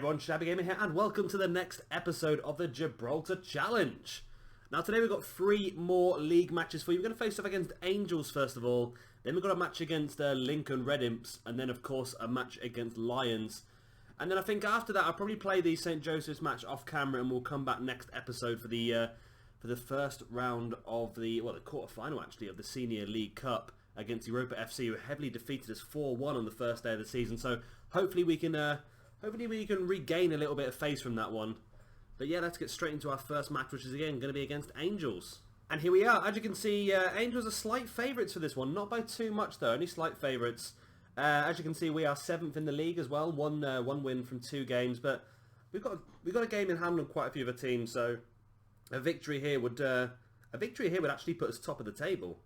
everyone, Shabby Gamer here, and welcome to the next episode of the Gibraltar Challenge. Now today we've got 3 more league matches for you. We're going to face off against Angels first of all, then we've got a match against Lincoln Red Imps, and then of course a match against Lions. And then I think after that I'll probably play the St. Joseph's match off camera, and we'll come back next episode for the first round of the quarter-final actually of the Senior League Cup against Europa FC, who heavily defeated us 4-1 on the first day of the season. So hopefully we can regain a little bit of face from that one. But yeah, let's get straight into our first match, which is again going to be against Angels. And here we are. As you can see, Angels are slight favourites for this one. Not by too much though, only slight favourites. As you can see, we are 7th in the league as well. One win from 2 games, but we've got a game in hand on quite a few of the teams. So a victory here would actually put us top of the table.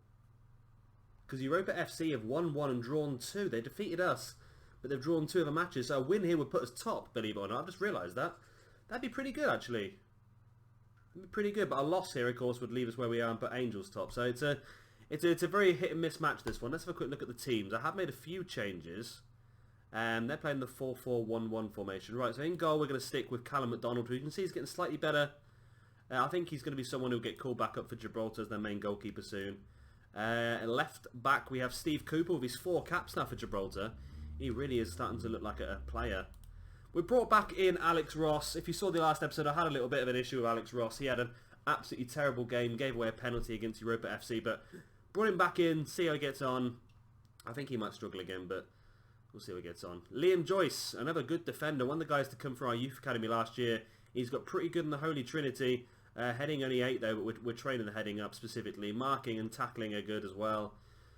Because Europa FC have won 1 and drawn 2. They defeated us, but they've drawn 2 other matches. So a win here would put us top, believe it or not. I've just realised that. That'd be pretty good, actually. That'd be pretty good. But a loss here, of course, would leave us where we are and put Angels top. So it's a very hit and miss match, this one. Let's have a quick look at the teams. I have made a few changes. They're playing the 4-4-1-1 formation. Right, so in goal we're going to stick with Callum McDonald, who you can see is getting slightly better. I think he's going to be someone who'll get called back up for Gibraltar as their main goalkeeper soon. Left back we have Steve Cooper with his 4 caps now for Gibraltar. He really is starting to look like a player. We brought back in Alex Ross. If you saw the last episode, I had a little bit of an issue with Alex Ross. He had an absolutely terrible game, gave away a penalty against Europa FC, but brought him back in, see how he gets on. I think he might struggle again, but we'll see how he gets on. Liam Joyce, another good defender, one of the guys to come from our youth academy last year. He's got pretty good in the Holy Trinity. Heading only 8 though, but we're training the heading up specifically. Marking and tackling are good as well.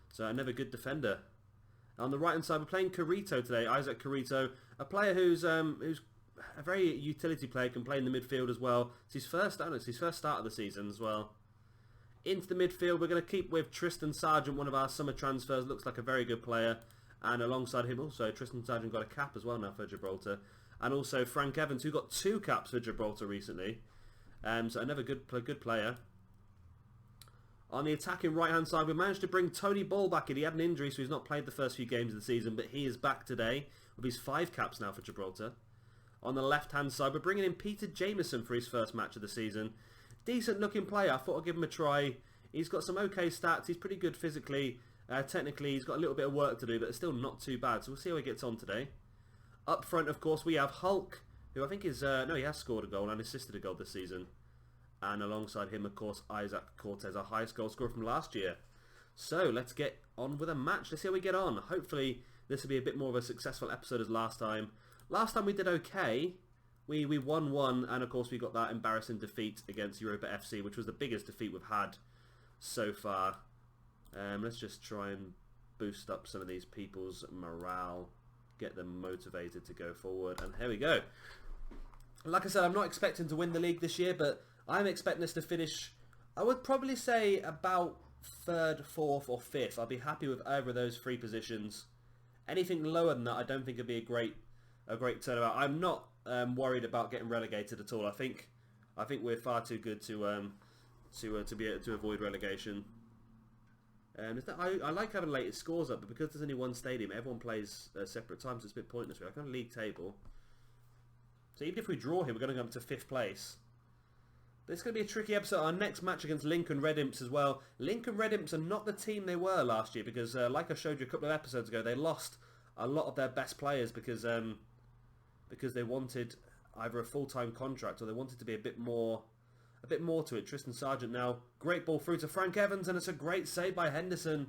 So another good defender. On the right hand side we're playing Carito today, Isaac Carito. A player who's a very utility player, can play in the midfield as well. It's his first start of the season as well. Into the midfield we're going to keep with Tristan Sargent, one of our summer transfers. Looks like a very good player. And alongside him also, Tristan Sargent got a cap as well now for Gibraltar. And also Frank Evans, who got 2 caps for Gibraltar recently. So another good player. On the attacking right-hand side, we managed to bring Tony Ball back in. He had an injury, so he's not played the first few games of the season, but he is back today with his 5 caps now for Gibraltar. On the left-hand side, we're bringing in Peter Jameson for his first match of the season. Decent-looking player. I thought I'd give him a try. He's got some okay stats. He's pretty good physically. Technically, he's got a little bit of work to do, but it's still not too bad. So we'll see how he gets on today. Up front, of course, we have Hulk, who I think is... no, he has scored a goal and assisted a goal this season. And alongside him, of course, Isaac Cortez, our highest goal scorer from last year. So, let's get on with a match. Let's see how we get on. Hopefully, this will be a bit more of a successful episode as last time. Last time we did okay. We won 1, and of course we got that embarrassing defeat against Europa FC, which was the biggest defeat we've had so far. Let's just try and boost up some of these people's morale. Get them motivated to go forward. And here we go. Like I said, I'm not expecting to win the league this year, but I'm expecting us to finish, I would probably say about 3rd, 4th or 5th. I'll be happy with either of those 3 positions. Anything lower than that I don't think would be a great turnaround. I'm not worried about getting relegated at all. I think we're far too good to be able to avoid relegation. I like having latest scores up, but because there's only one stadium, everyone plays separate times, so it's a bit pointless. We're like on a league table. So even if we draw here, we're going to go up to 5th place. But it's going to be a tricky episode. Our next match against Lincoln Red Imps as well. Lincoln Red Imps are not the team they were last year because, like I showed you a couple of episodes ago, they lost a lot of their best players because they wanted either a full-time contract or they wanted to be a bit more to it. Tristan Sargent now, great ball through to Frank Evans, and it's a great save by Henderson.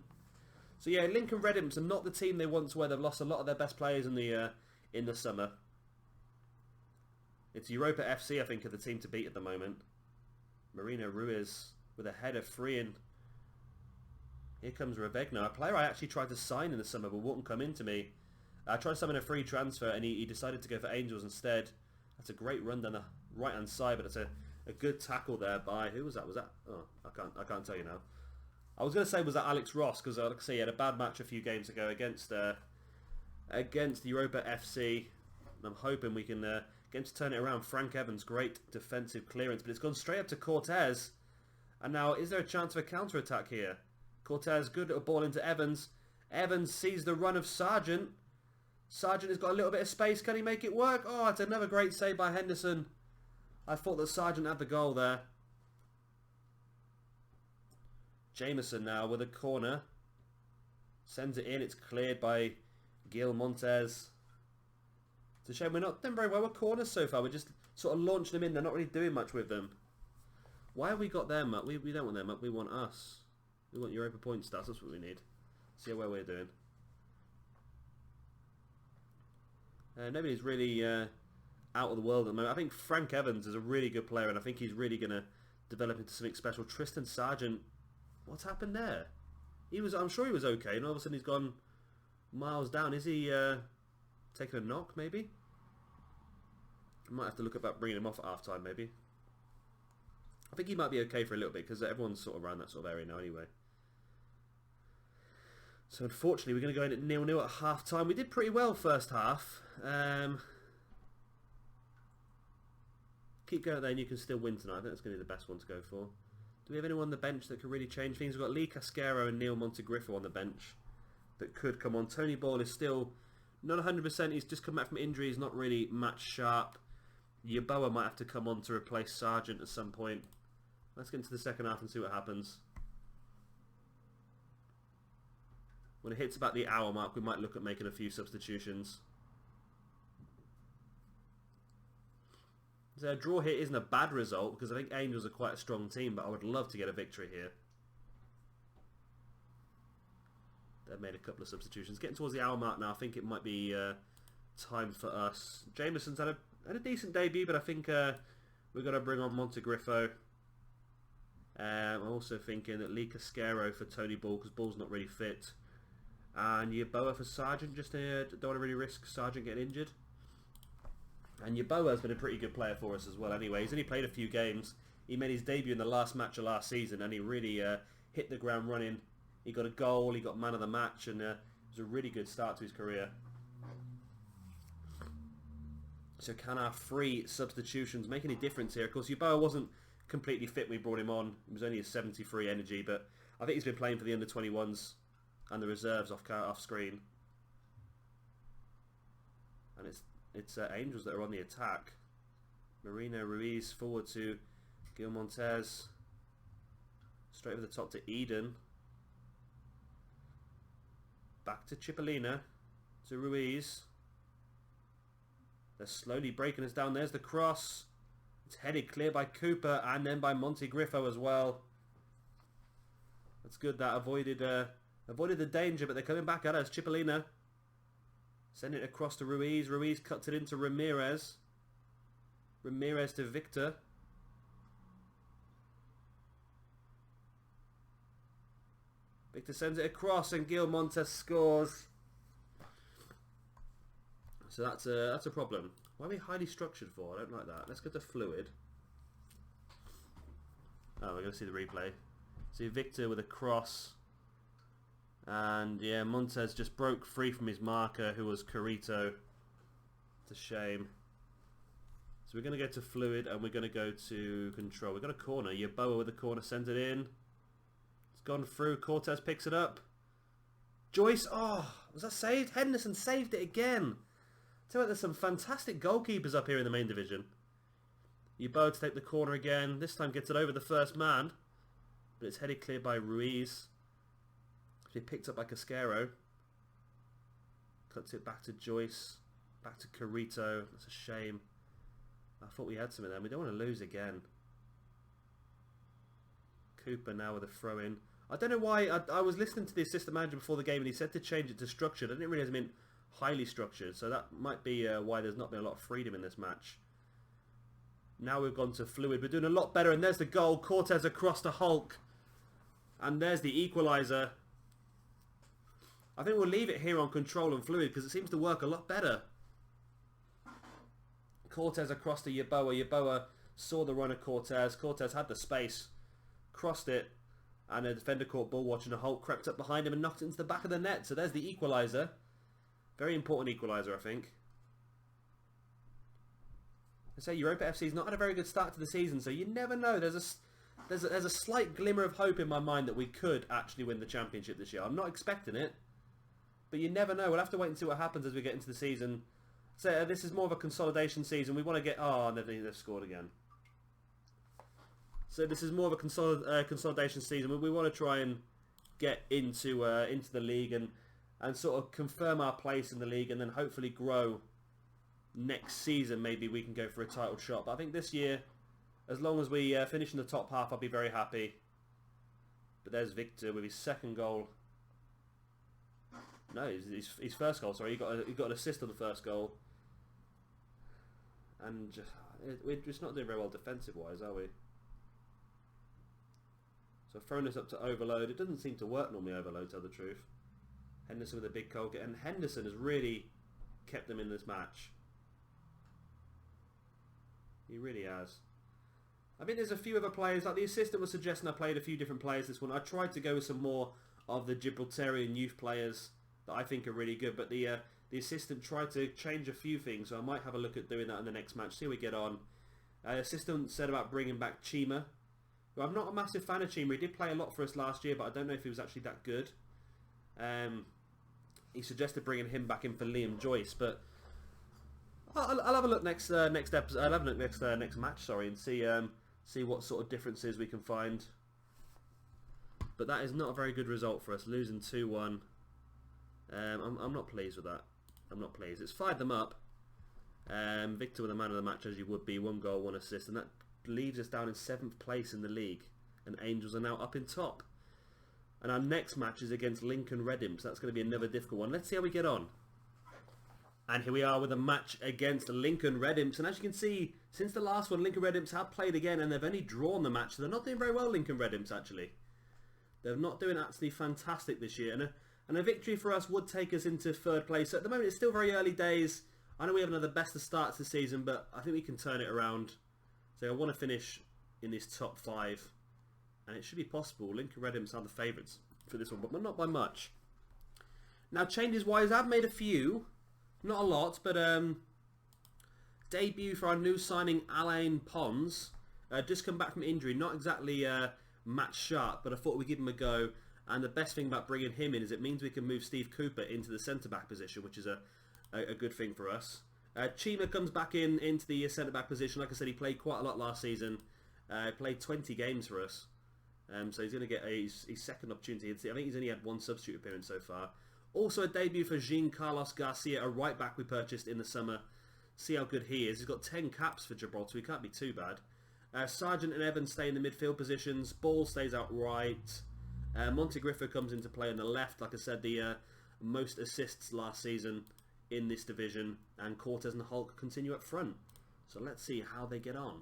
So yeah, Lincoln Red Imps are not the team they once were. They've lost a lot of their best players in the summer. It's Europa FC, I think, are the team to beat at the moment. Marino Ruiz with a header free in. Here comes Ravegna, a player I actually tried to sign in the summer but wouldn't come into me. I tried to summon a free transfer and he decided to go for Angels instead. That's a great run down the right hand side, but it's a good tackle there by... Who was that? Was that... Oh, I can't tell you now. I was going to say was that Alex Ross because like I say, he had a bad match a few games ago against Europa FC. And I'm hoping we can... Going to turn it around. Frank Evans, great defensive clearance, but it's gone straight up to Cortez. And now, is there a chance of a counter-attack here? Cortez, good little ball into Evans. Evans sees the run of Sargent. Sargent has got a little bit of space. Can he make it work? Oh, it's another great save by Henderson. I thought that Sargent had the goal there. Jameson now with a corner. Sends it in. It's cleared by Gil Montes. It's a shame we're not doing very well with corners so far. We're just sort of launching them in. They're not really doing much with them. Why have we got them up? We don't want them up. We want us. We want Europa Point stats. That's what we need. See how well we're doing. Nobody's really out of the world at the moment. I think Frank Evans is a really good player, and I think he's really going to develop into something special. Tristan Sargent, what's happened there? I'm sure he was okay, and all of a sudden he's gone miles down. Is he taking a knock, maybe? I might have to look about bringing him off at half-time, maybe. I think he might be okay for a little bit, because everyone's sort of around that sort of area now anyway. So unfortunately, we're going to go in at 0-0 at half-time. We did pretty well first half. Keep going there and you can still win tonight. I think that's going to be the best one to go for. Do we have anyone on the bench that could really change things? We've got Lee Cascaro and Neil Montegrifo on the bench that could come on. Tony Ball is still not 100%. He's just come back from injury. He's not really match sharp. Yeboah might have to come on to replace Sargent at some point. Let's get into the second half and see what happens. When it hits about the hour mark, we might look at making a few substitutions. So a draw here isn't a bad result, because I think Angels are quite a strong team, but I would love to get a victory here. They've made a couple of substitutions. Getting towards the hour mark now, I think it might be time for us. Jameson's had a decent debut, but I think we're going to bring on Montegrifo. I'm also thinking that Lee Cascaro for Tony Ball, because Ball's not really fit. And Yeboah for Sargent, just don't want to really risk Sargent getting injured. And Yeboah has been a pretty good player for us as well anyway. He's only played a few games. He made his debut in the last match of last season, and he really hit the ground running. He got a goal, he got man of the match, and it was a really good start to his career. So can our free substitutions make any difference here? Of course, Yeboah wasn't completely fit when we brought him on. He was only a 73 energy, but I think he's been playing for the under-21s and the reserves off screen. And it's Angels that are on the attack. Marino Ruiz forward to Gil Montes. Straight over the top to Eden. Back to Cipollina. To Ruiz. They're slowly breaking us down. There's the cross. It's headed clear by Cooper and then by Montegrifo as well. That's good. That avoided the danger, but they're coming back at us. Cipollina. Send it across to Ruiz. Ruiz cuts it into Ramirez. Ramirez to Victor. Victor sends it across and Gil Montes scores. So that's a problem. Why are we highly structured for? I don't like that. Let's go to fluid. Oh, we're going to see the replay. See Victor with a cross. And yeah, Montes just broke free from his marker, who was Carrito. It's a shame. So we're going to go to fluid and we're going to go to control. We've got a corner. Yeboah with a corner, sends it in. It's gone through. Cortez picks it up. Joyce, oh, was that saved? Henderson saved it again. Tell you what, there's some fantastic goalkeepers up here in the main division. Yeboah to take the corner again. This time gets it over the first man. But it's headed clear by Ruiz. Picked up by Cascaro. Cuts it back to Joyce. Back to Carrito. That's a shame. I thought we had something there. We don't want to lose again. Cooper now with a throw in. I don't know why. I was listening to the assistant manager before the game and he said to change it to structured. I didn't realise it meant highly structured. So that might be why there's not been a lot of freedom in this match. Now we've gone to fluid. We're doing a lot better. And there's the goal. Cortez across to Hulk. And there's the equaliser. I think we'll leave it here on control and fluid because it seems to work a lot better. Cortez across to Yeboah. Yeboah saw the run of Cortez. Cortez had the space, crossed it, and a defender caught ball watching. A Hulk crept up behind him and knocked it into the back of the net. So there's the equaliser. Very important equaliser, I think. I say Europa FC's not had a very good start to the season, so you never know. There's a slight glimmer of hope in my mind that we could actually win the championship this year. I'm not expecting it. But But you never know. We'll have to wait and see what happens as we get into the season. So this is more of a consolidation season. We want to get... Oh, they've scored again. So this is more of a consolidation season. We want to try and get into the league and sort of confirm our place in the league, and then hopefully grow next season. Maybe we can go for a title shot. But I think this year, as long as we finish in the top half, I'll be very happy. But there's Victor with his second goal. No, his first goal. Sorry, he got an assist on the first goal. And we're just not doing very well defensive-wise, are we? So throwing this up to overload. It doesn't seem to work normally, overload, to tell the truth. Henderson with a big goal. And Henderson has really kept them in this match. He really has. I mean, there's a few other players. Like the assistant was suggesting I played a few different players this one. I tried to go with some more of the Gibraltarian youth players that I think are really good. But the assistant tried to change a few things. So I might have a look at doing that in the next match. See how we get on. Assistant said about bringing back Chima. Well, I'm not a massive fan of Chima. He did play a lot for us last year, but I don't know if he was actually that good. He suggested bringing him back in for Liam Joyce, but I'll have a look next episode. I'll have a look next match. Sorry, and see what sort of differences we can find. But that is not a very good result for us, losing 2-1. I'm not pleased with that. I'm not pleased. It's fired them up. Victor with the man of the match, as you would be, 1 goal, 1 assist, and that leaves us down in 7th place in the league, and Angels are now up in top. And our next match is against Lincoln Redim, so that's going to be another difficult one. Let's see how we get on. And here we are with a match against Lincoln Redimps. And as you can see, since the last one, Lincoln Redimps have played again, and they've only drawn the match. So they're not doing very well, Lincoln Redimps, actually. They're not doing absolutely fantastic this year. And a victory for us would take us into 3rd place. So at the moment, it's still very early days. I know we have another best of starts this season, but I think we can turn it around. So I want to finish in this top 5. And it should be possible. Lincoln Redimps are the favourites for this one, but not by much. Now, changes-wise, I've made a few. Not a lot, but debut for our new signing, Alain Pons. Just come back from injury. Not exactly match sharp, but I thought we'd give him a go. And the best thing about bringing him in is it means we can move Steve Cooper into the centre-back position, which is a good thing for us. Chima comes back into the centre-back position. Like I said, he played quite a lot last season. Played 20 games for us. So he's going to get his second opportunity. I think he's only had 1 substitute appearance so far. Also a debut for Jean Carlos Garcia, a right-back we purchased in the summer. See how good he is. He's got 10 caps for Gibraltar, so he can't be too bad. Sargent and Evans stay in the midfield positions. Ball stays out right. Montegriffa comes into play on the left. Like I said, the most assists last season in this division. And Cortez and Hulk continue up front. So let's see how they get on.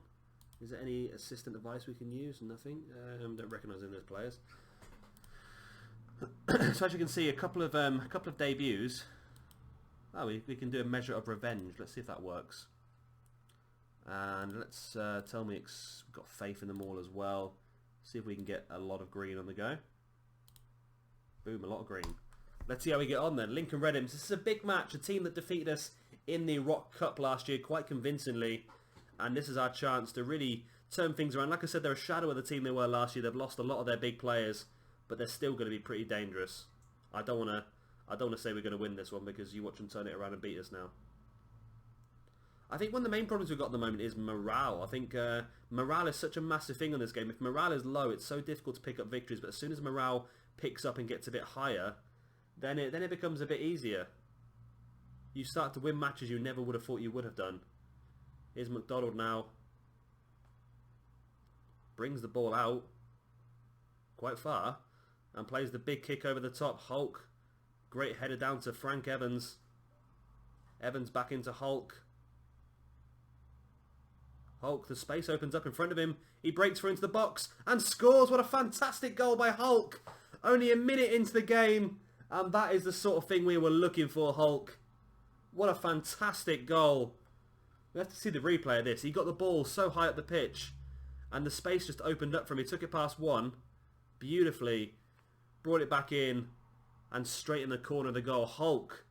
Is there any assistant advice we can use? Nothing. Don't recognise any of those players. So as you can see, a couple of debuts. Oh, we can do a measure of revenge. Let's see if that works. And let's tell me it's got faith in them all as well. See if we can get a lot of green on the go. Boom, a lot of green. Let's see how we get on then. Lincoln Redimps. This is a big match. A team that defeated us in the Rock Cup last year quite convincingly. And this is our chance to really turn things around. Like I said, they're a shadow of the team they were last year. They've lost a lot of their big players, but they're still going to be pretty dangerous. I don't want to say we're going to win this one because you watch them turn it around and beat us now. I think one of the main problems we've got at the moment is morale. I think morale is such a massive thing on this game. If morale is low, it's so difficult to pick up victories. But as soon as morale picks up and gets a bit higher, then it becomes a bit easier. You start to win matches you never would have thought you would have done. Here's McDonald now. Brings the ball out quite far and plays the big kick over the top. Hulk. Great header down to Frank Evans. Evans back into Hulk. Hulk, the space opens up in front of him. He breaks through into the box and scores. What a fantastic goal by Hulk. Only a minute into the game, and that is the sort of thing we were looking for, Hulk. What a fantastic goal. We have to see the replay of this. He got the ball so high up the pitch, and the space just opened up for him. He took it past one beautifully, brought it back in, and straight in the corner of the goal. Hulk,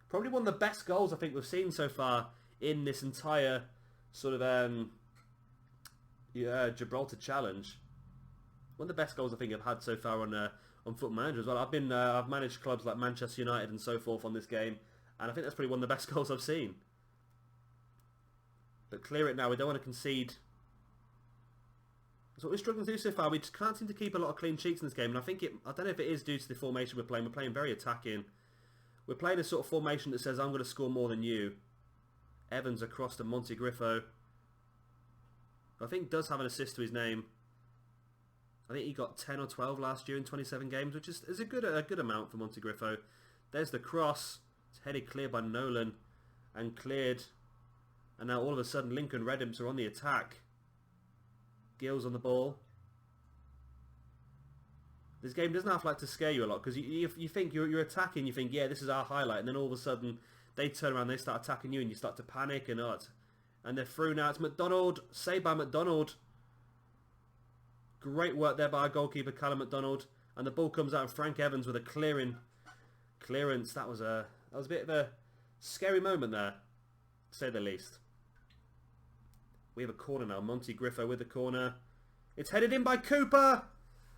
probably one of the best goals I think we've seen so far in this entire sort of Gibraltar challenge. One of the best goals I think I've had so far on on Foot Manager as well. I've managed clubs like Manchester United and so forth on this game, and I think that's probably one of the best goals I've seen. But clear it now. We don't want to concede. That's what we're struggling to do so far. We just can't seem to keep a lot of clean sheets in this game, and I don't know if it is due to the formation we're playing. We're playing very attacking. We're playing a sort of formation that says I'm going to score more than you. Evans across to Montegriffo. I think does have an assist to his name. I think he got 10 or 12 last year in 27 games, which is a good amount for Montegriffo. There's the cross. It's headed clear by Nolan and cleared. And now all of a sudden Lincoln Red Imps are on the attack. Gill's on the ball. This game doesn't have to scare you a lot because you think you're attacking, you think, yeah, this is our highlight, and then all of a sudden they turn around, they start attacking you, and you start to panic, and they're through now. It's McDonald, saved by McDonald. Great work there by our goalkeeper, Callum McDonald, and the ball comes out, and Frank Evans with a clearance. That was a bit of a scary moment there, to say the least. We have a corner now. Montegriffo with the corner. It's headed in by Cooper.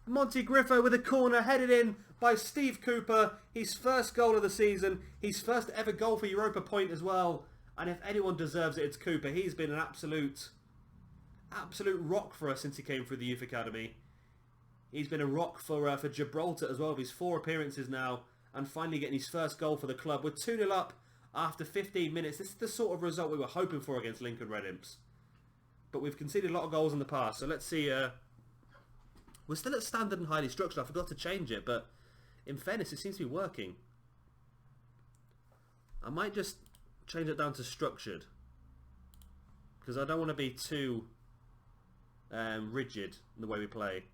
Montegriffo with a corner headed in by Steve Cooper. His first goal of the season. His first ever goal for Europa Point as well. And if anyone deserves it, it's Cooper. He's been an absolute rock for us since he came through the youth academy. He's been a rock for Gibraltar as well. With his 4 appearances now. And finally getting his first goal for the club. We're 2-0 up after 15 minutes. This is the sort of result we were hoping for against Lincoln Red Imps. But we've conceded a lot of goals in the past. So let's see. We're still at standard and highly structured. I forgot to change it. But in fairness, it seems to be working. I might just change it down to structured. Because I don't want to be too rigid in the way we play.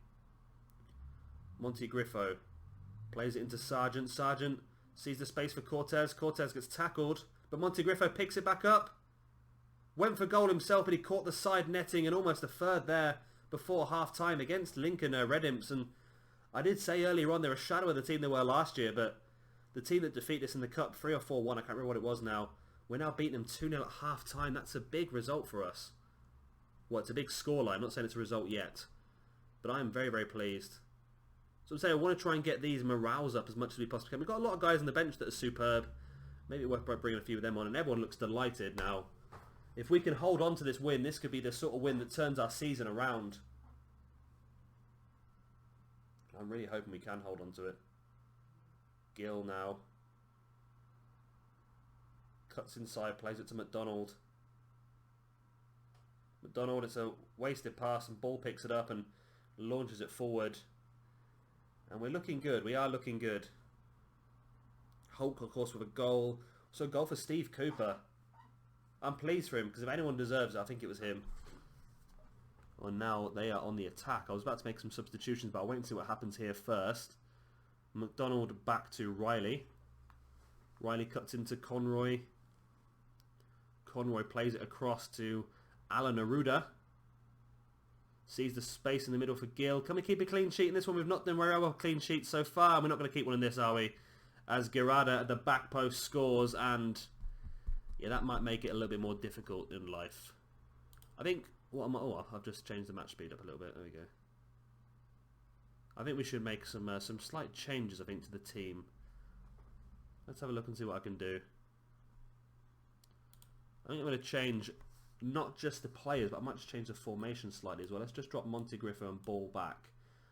Montegriffo plays it into Sargent. Sargent sees the space for Cortez. Cortez gets tackled. But Montegriffo picks it back up. Went for goal himself, but he caught the side netting and almost a third there before half-time against Lincoln Red Imps. And I did say earlier on they're a shadow of the team they were last year, but the team that defeated us in the Cup 3 or 4-1, I can't remember what it was now, we're now beating them 2-0 at half-time. That's a big result for us. Well, it's a big scoreline. I'm not saying it's a result yet, but I am very, very pleased. So I'm saying I want to try and get these morales up as much as we possibly can. We've got a lot of guys on the bench that are superb. Maybe worth bringing a few of them on, and everyone looks delighted now. If we can hold on to this win, this could be the sort of win that turns our season around. I'm really hoping we can hold on to it. Gill now. Cuts inside, plays it to McDonald. McDonald, it's a wasted pass, and Ball picks it up and launches it forward. And we're looking good. We are looking good. Hulk, of course, with a goal. So a goal for Steve Cooper. I'm pleased for him, because if anyone deserves it, I think it was him. Well, now they are on the attack. I was about to make some substitutions, but I'll wait and see what happens here first. McDonald back to Riley. Riley cuts into Conroy. Conroy plays it across to Alan Aruda. Sees the space in the middle for Gill. Can we keep a clean sheet in this one? We've not done very well clean sheets so far. We're not going to keep one in this, are we? As Gerada at the back post scores, and yeah, that might make it a little bit more difficult in life. I think... I've just changed the match speed up a little bit. There we go. I think we should make some slight changes, I think, to the team. Let's have a look and see what I can do. I think I'm going to change not just the players, but I might just change the formation slightly as well. Let's just drop Montegriffo and Ball back.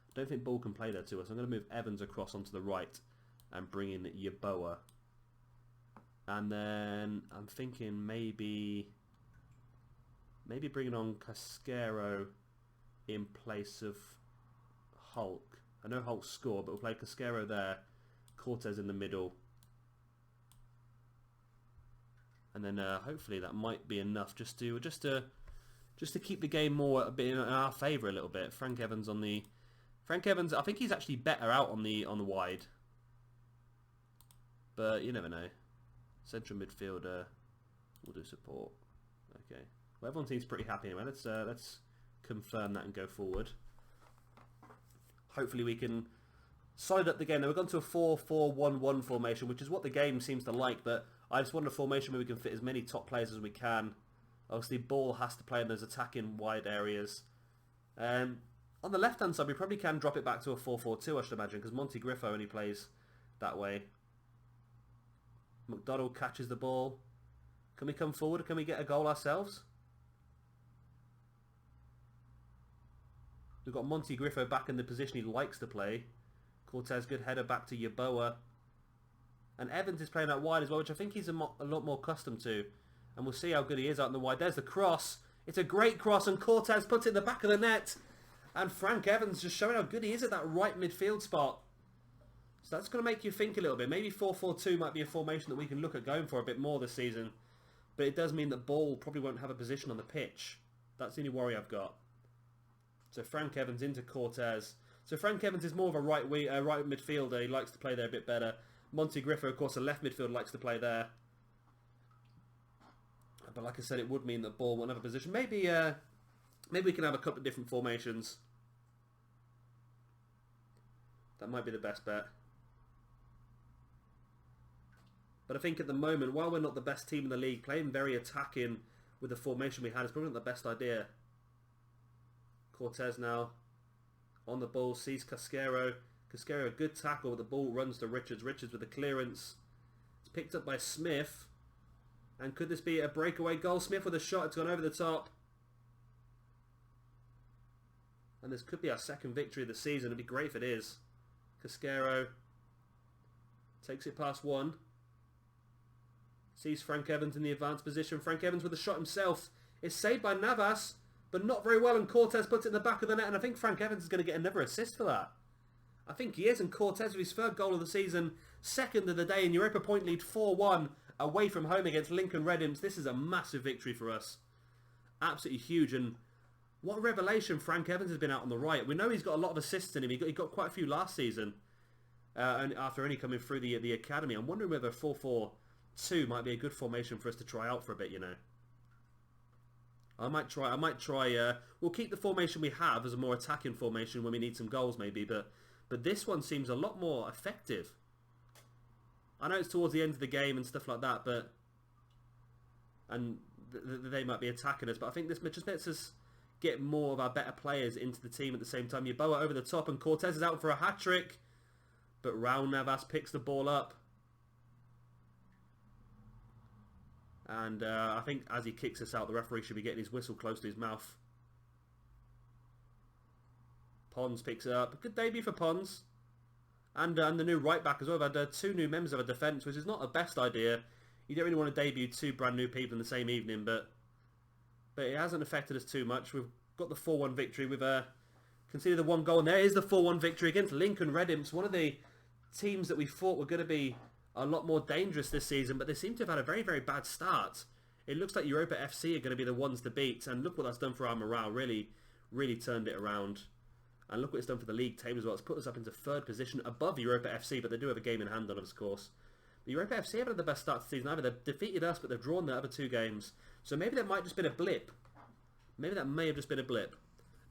I don't think Ball can play there to us. I'm going to move Evans across onto the right and bring in Yeboah. And then I'm thinking maybe bringing on Casquero in place of Hulk. I know Hulk scored, but we'll play Casquero there. Cortez in the middle. And then hopefully that might be enough just to keep the game more a bit in our favour a little bit. Frank Evans, I think he's actually better out on the wide. But you never know. Central midfielder will do support. Okay. Well, everyone seems pretty happy anyway. Let's confirm that and go forward. Hopefully we can solid up the game. Now we've gone to a 4-4-1-1 formation, which is what the game seems to like, but I just want a formation where we can fit as many top players as we can. Obviously, Ball has to play in those attacking wide areas. I On the left-hand side, we probably can drop it back to a 4-4-2, I should imagine, because Monty Griffo only plays that way. McDonald catches the ball. Can we come forward, or can we get a goal ourselves? We've got Monty Griffo back in the position he likes to play. Cortez, good header back to Yeboah. And Evans is playing out wide as well, which I think he's a lot more accustomed to. And we'll see how good he is out in the wide. There's the cross. It's a great cross, and Cortez puts it in the back of the net. And Frank Evans just showing how good he is at that right midfield spot. So that's going to make you think a little bit. Maybe 4-4-2 might be a formation that we can look at going for a bit more this season. But it does mean that Ball probably won't have a position on the pitch. That's the only worry I've got. So Frank Evans into Cortez. So Frank Evans is more of a right midfielder. He likes to play there a bit better. Monty Griffo, of course, a left midfielder, likes to play there. But like I said, it would mean that Ball won't have a position. Maybe we can have a couple of different formations. That might be the best bet. But I think at the moment, while we're not the best team in the league, playing very attacking with the formation we had is probably not the best idea. Cortez now on the ball, sees Casquero. Casquero, a good tackle, but the ball runs to Richards. Richards with the clearance. It's picked up by Smith. And could this be a breakaway goal? Smith with a shot, it's gone over the top. And this could be our second victory of the season. It'd be great if it is. Casquero takes it past one. Sees Frank Evans in the advanced position. Frank Evans with a shot himself. It's saved by Navas, but not very well, and Cortez puts it in the back of the net, and I think Frank Evans is going to get another assist for that. I think he is, and Cortez with his third goal of the season, second of the day, and Europa Point lead 4-1 away from home against Lincoln Red Imps. This is a massive victory for us. Absolutely huge, and what a revelation Frank Evans has been out on the right. We know he's got a lot of assists in him. He got quite a few last season, and after only coming through the academy. I'm wondering whether 4-4-2 might be a good formation for us to try out for a bit, you know. I might try, we'll keep the formation we have as a more attacking formation when we need some goals maybe, but this one seems a lot more effective. I know it's towards the end of the game and stuff like that, but they might be attacking us, but I think this just lets us get more of our better players into the team at the same time. Yeboah over the top, and Cortez is out for a hat-trick, but Raul Navas picks the ball up. And I think as he kicks us out, the referee should be getting his whistle close to his mouth. Pons picks it up. Good debut for Pons. And the new right back as well. We've had two new members of our defence, which is not the best idea. You don't really want to debut two brand new people in the same evening, but it hasn't affected us too much. We've got the 4-1 victory. We've conceded the one goal, and there is the 4-1 victory against Lincoln Red Imps, one of the teams that we thought were going to be a lot more dangerous this season, but they seem to have had a very, very bad start. It looks like Europa FC are going to be the ones to beat, and look what that's done for our morale. Really, really turned it around. And look what it's done for the league table as well. It's put us up into third position above Europa FC, but they do have a game in hand on us, of course. But Europa FC haven't had the best start to the season either. They've defeated us, but they've drawn the other two games. So maybe that might have just been a blip. Maybe that may have just been a blip.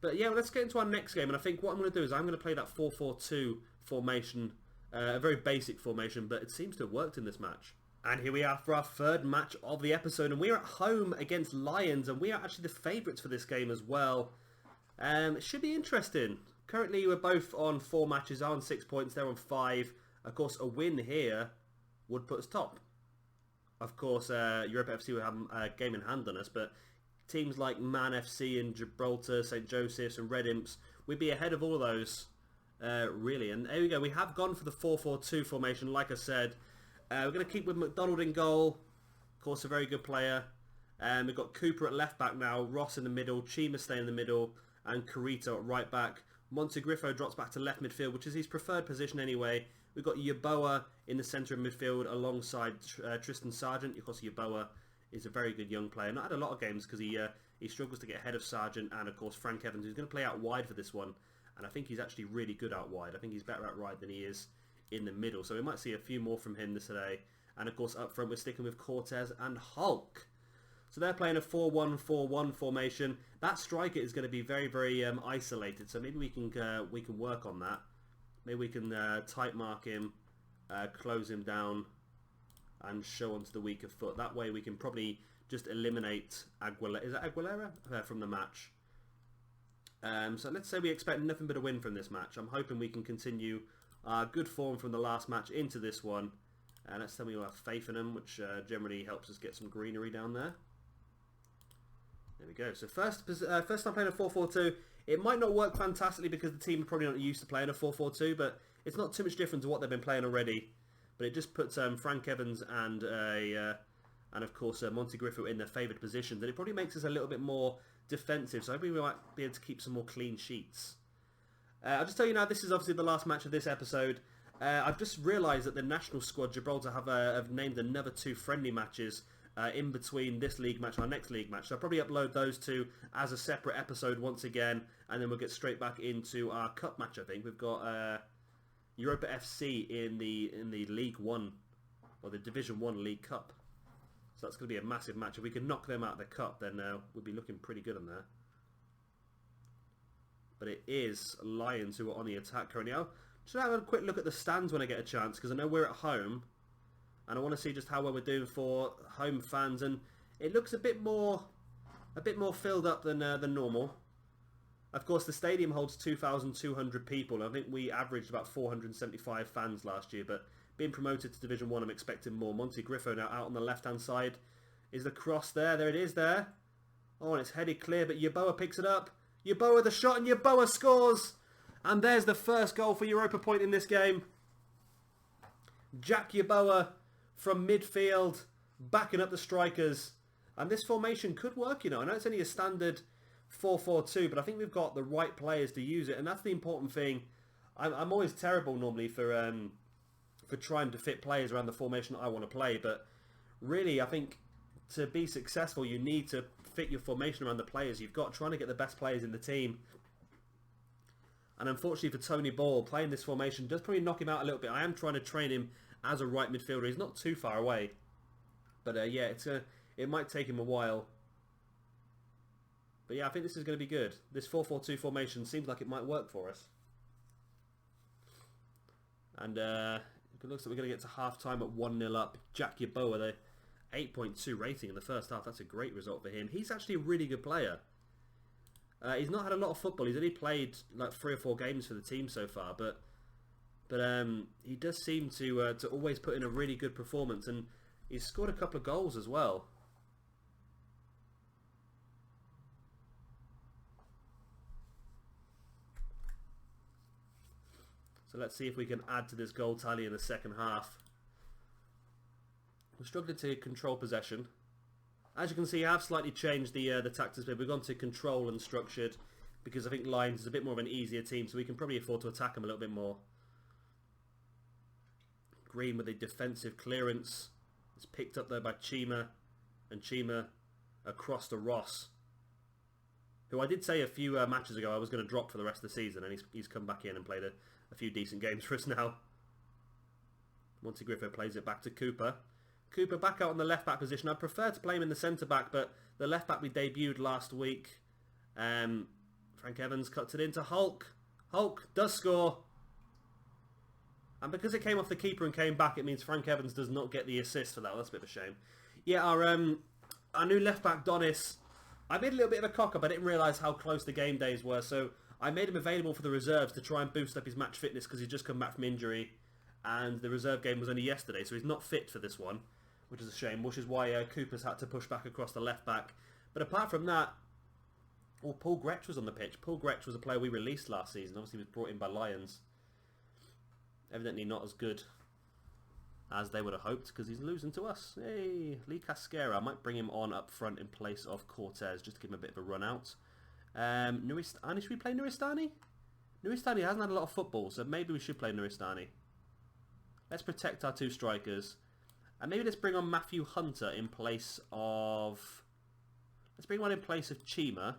But yeah, well, let's get into our next game, and I think what I'm going to do is I'm going to play that 4-4-2 formation. A very basic formation, but it seems to have worked in this match. And here we are for our third match of the episode, and we're at home against Lions, and we are actually the favourites for this game as well. It should be interesting. Currently, we're both on 4 matches. I'm on 6 points, they're on 5. Of course, a win here would put us top. Of course, Europa FC will have a game in hand on us, but teams like Man FC and Gibraltar, St. Joseph's and Red Imps, we'd be ahead of all of those. Really, and there we go. We have gone for the 4-4-2 formation, like I said. We're going to keep with McDonald in goal. Of course, a very good player. We've got Cooper at left back now, Ross in the middle, Chima stay in the middle, and Carito at right back. Montegriffo drops back to left midfield, which is his preferred position anyway. We've got Yeboah in the centre of midfield alongside Tristan Sargent. Of course, Yeboah is a very good young player. Not had a lot of games because he struggles to get ahead of Sargent, and of course Frank Evans, who's going to play out wide for this one. And I think he's actually really good out wide. I think he's better out wide than he is in the middle. So we might see a few more from him today. And of course up front we're sticking with Cortez and Hulk. So they're playing a 4-1-4-1 formation. That striker is going to be very, very isolated. So maybe we can work on that. Maybe we can tight mark him, close him down, and show onto the weaker foot. That way we can probably just eliminate Aguilera. Is that Aguilera? From the match. So let's say we expect nothing but a win from this match. I'm hoping we can continue our good form from the last match into this one. And let's tell me we'll have faith in them, which generally helps us get some greenery down there. There we go. So first time playing a 4-4-2. It might not work fantastically because the team are probably not used to playing a 4-4-2, but it's not too much different to what they've been playing already. But it just puts Frank Evans and of course Monty Griffith in their favoured positions, and it probably makes us a little bit more defensive. So hopefully we might be able to keep some more clean sheets. I'll just tell you now, this is obviously the last match of this episode. I've just realised that the national squad, Gibraltar, have named another 2 friendly matches in between this league match and our next league match. So I'll probably upload those 2 as a separate episode once again, and then we'll get straight back into our cup match. I think we've got Europa FC in the League 1 or the Division 1 League Cup. So that's going to be a massive match. If we can knock them out of the cup, then we'll be looking pretty good on there. But it is Lions who are on the attack currently. I'll just have a quick look at the stands when I get a chance, because I know we're at home, and I want to see just how well we're doing for home fans. And it looks a bit more filled up than normal. Of course, the stadium holds 2,200 people. I think we averaged about 475 fans last year, but being promoted to Division 1, I'm expecting more. Monty Griffith now out on the left-hand side. Is the cross there? There it is there. Oh, and it's headed clear, but Yeboah picks it up. Yeboah the shot, and Yeboah scores! And there's the first goal for Europa Point in this game. Jack Yeboah from midfield, backing up the strikers. And this formation could work, you know. I know it's only a standard 4-4-2, but I think we've got the right players to use it. And that's the important thing. I'm always terrible normally for trying to fit players around the formation that I want to play. But really, I think to be successful, you need to fit your formation around the players you've got, trying to get the best players in the team. And unfortunately for Tony Ball, playing this formation does probably knock him out a little bit. I am trying to train him as a right midfielder. He's not too far away. But yeah, it might take him a while. But yeah, I think this is going to be good. This 4-4-2 formation seems like it might work for us. And it looks like we're going to get to half-time at 1-0 up. Jack Yeboah, the 8.2 rating in the first half. That's a great result for him. He's actually a really good player. He's not had a lot of football. He's only played like 3 or 4 games for the team so far, but he does seem to always put in a really good performance, and he's scored a couple of goals as well. So let's see if we can add to this goal tally in the second half. We're struggling to control possession. As you can see, I have slightly changed the tactics. We've gone to control and structured because I think Lions is a bit more of an easier team, so we can probably afford to attack them a little bit more. Green with a defensive clearance. It's picked up there by Chima, and Chima across to Ross, who I did say a few matches ago I was going to drop for the rest of the season, and he's come back in and played a few decent games for us now. Monty Griffith plays it back to Cooper. Cooper back out on the left-back position. I'd prefer to play him in the centre-back, but the left-back we debuted last week. Frank Evans cuts it into Hulk. Hulk does score. And because it came off the keeper and came back, it means Frank Evans does not get the assist for that. That's a bit of a shame. Yeah, our new left-back, Donis, I made a little bit of a cock-up. I didn't realise how close the game days were, so I made him available for the reserves to try and boost up his match fitness because he's just come back from injury. And the reserve game was only yesterday, so he's not fit for this one, which is a shame, which is why Cooper's had to push back across the left back. But apart from that, Paul Gretsch was on the pitch. Paul Gretsch was a player we released last season. Obviously, he was brought in by Lions. Evidently not as good as they would have hoped, because he's losing to us. Hey, Lee Casquera. I might bring him on up front in place of Cortez, just to give him a bit of a run out. Nuristani, should we play Nuristani? Nuristani hasn't had a lot of football, so maybe we should play Nuristani. Let's protect our 2 strikers. And maybe let's bring on Matthew Hunter in place of... Let's bring one in place of Chima.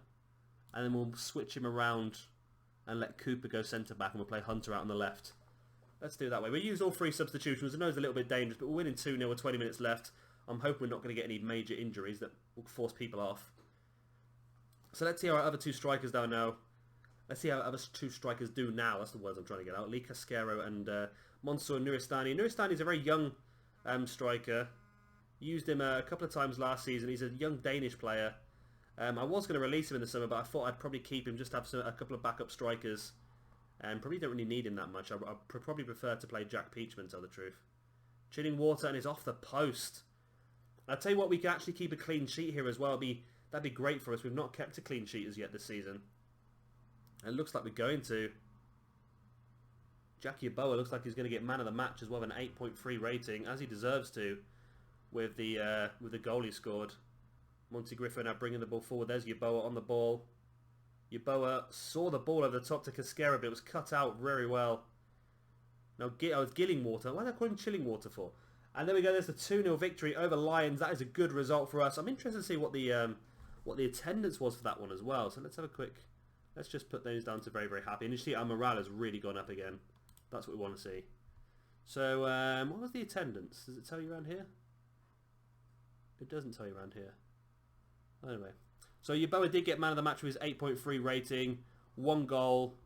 And then we'll switch him around and let Cooper go centre-back, and we'll play Hunter out on the left. Let's do it that way. We'll use all 3 substitutions. I know it's a little bit dangerous, but we're winning 2-0 with 20 minutes left. I'm hoping we're not going to get any major injuries that will force people off. So let's see how our other 2 strikers do now. Let's see how our other 2 strikers do now. That's the words I'm trying to get out. Lee Casquero and Mansour Nuristani. Nuristani is a very young striker. Used him a couple of times last season. He's a young Danish player. I was going to release him in the summer, but I thought I'd probably keep him, just have a couple of backup strikers. And probably don't really need him that much. I probably prefer to play Jack Peachman, to tell the truth. Chilling Water and he's off the post. I'll tell you what, we can actually keep a clean sheet here as well. That'd be great for us. We've not kept a clean sheet as yet this season. And it looks like we're going to. Jackie Yeboah looks like he's going to get man of the match as well, with an 8.3 rating, as he deserves to, with the goal he scored. Monty Griffin now bringing the ball forward. There's Yeboah on the ball. Yeboah saw the ball over the top to Cascara, but it was cut out very well. Now, it's Gilling Water. Why are they calling Chilling Water for? And there we go. There's the 2-0 victory over Lions. That is a good result for us. I'm interested to see what the attendance was for that one as well. So let's have a quick. Let's just put those down to very, very happy. And you see our morale has really gone up again. That's what we want to see. So what was the attendance? Does it tell you around here? It doesn't tell you around here. Anyway. So Yeboah did get man of the match with his 8.3 rating, 1 goal,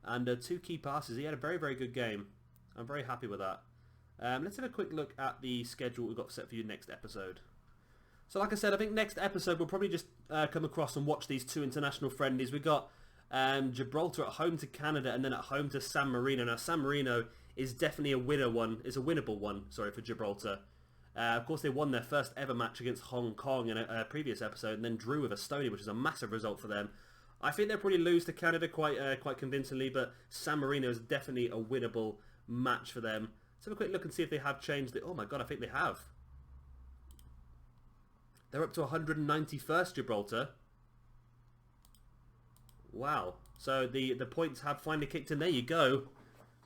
and 2 key passes. He had a very, very good game. I'm very happy with that. Let's have a quick look at the schedule we've got set for you next episode. So like I said, I think next episode we'll probably just come across and watch these 2 international friendlies. We've got Gibraltar at home to Canada and then at home to San Marino. Now San Marino is definitely a winnable one, sorry, for Gibraltar. Of course, they won their first ever match against Hong Kong in a previous episode and then drew with Estonia, which is a massive result for them. I think they'll probably lose to Canada quite convincingly, but San Marino is definitely a winnable match for them. Let's have a quick look and see if they have changed it. Oh my god, I think they have. They're up to 191st, Gibraltar. Wow. So the points have finally kicked in. There you go.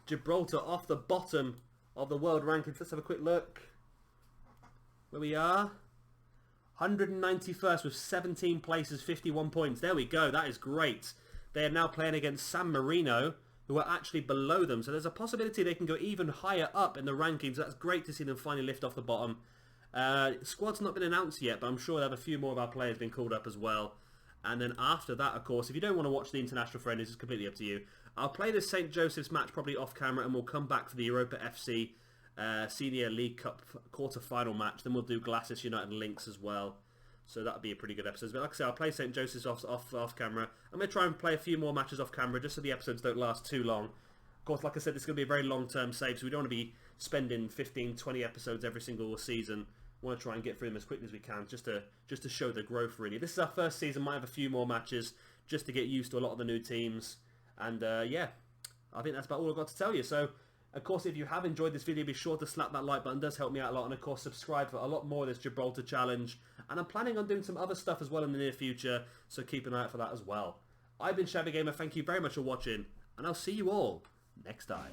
Gibraltar off the bottom of the world rankings. Let's have a quick look. Where we are. 191st with 17 places, 51 points. There we go. That is great. They are now playing against San Marino, who are actually below them. So there's a possibility they can go even higher up in the rankings. That's great to see them finally lift off the bottom. Squad's not been announced yet, but I'm sure they'll have a few more of our players been called up as well. And then after that, of course, if you don't want to watch the international friendlies, it's completely up to you. I'll play this St. Joseph's match probably off camera, and we'll come back for the Europa FC Senior League Cup quarter-final match. Then we'll do Glasses United and Lynx as well. So that'll be a pretty good episode. But like I said, I'll play St. Joseph's off camera. I'm going to try and play a few more matches off camera just so the episodes don't last too long. Of course, like I said, this is going to be a very long-term save, so we don't want to be spending 15, 20 episodes every single season. We want to try and get through them as quickly as we can, just to show the growth, really. This is our first season. Might have a few more matches just to get used to a lot of the new teams. And yeah, I think that's about all I've got to tell you. So, of course, if you have enjoyed this video, be sure to slap that like button. It does help me out a lot. And, of course, subscribe for a lot more of this Gibraltar Challenge. And I'm planning on doing some other stuff as well in the near future, so keep an eye out for that as well. I've been Shabby Gamer. Thank you very much for watching, and I'll see you all next time.